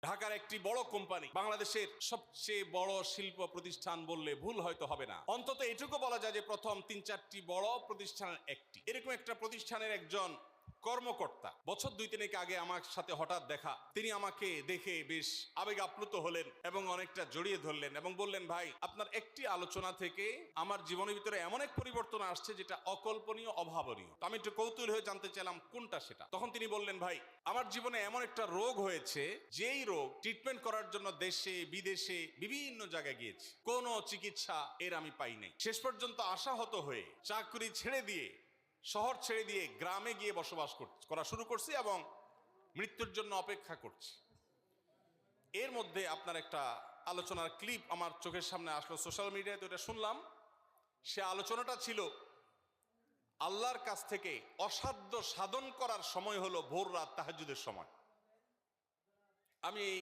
ঢাকার একটি বড় কোম্পানি, বাংলাদেশের সবচেয়ে বড় শিল্প প্রতিষ্ঠান বললে ভুল হয়তো হবে না, অন্তত এটুকু বলা যায় যে প্রথম ৩-৪টি বড় প্রতিষ্ঠানের একটি। এরকম একটা প্রতিষ্ঠানের একজন কর্মকর্তা বছর ২-৩ আগে আমার সাথে হঠাৎ দেখা। তিনি আমাকে দেখে বেশ আবেগ আপ্লুত হলেন এবং অনেকটা জড়িয়ে ধরলেন এবং বললেন, ভাই, আপনার একটি আলোচনা থেকে আমার জীবনের ভিতরে এমন এক পরিবর্তন আসছে যেটা অকল্পনীয়, অভাবনীয়। আমি একটু কৌতূহল হয়ে জানতে চাইলাম কোনটা সেটা। তখন তিনি বললেন, ভাই, আমার জীবনে এমন একটা রোগ হয়েছে, যেই রোগ ট্রিটমেন্ট করার জন্য দেশে বিদেশে বিভিন্ন জায়গায় গিয়েছি, কোনো চিকিৎসা এর আমি পাই নাই। শেষ পর্যন্ত আশাহত হয়ে চাকরি ছেড়ে দিয়ে, শহর ছেড়ে দিয়ে গ্রামে গিয়ে বসবাস করা শুরু করছি এবং মৃত্যুর জন্য অপেক্ষা করছি। এর মধ্যে আপনার একটা আলোচনার ক্লিপ আমার চোখের সামনে আসলো সোশ্যাল মিডিয়ায়, তো এটা শুনলাম। সে আলোচনাটা ছিল, আল্লাহর কাছ থেকে অসাধ্য সাধন করার সময় হলো ভোর রাত তাহাজ্জুদের সময়। আমি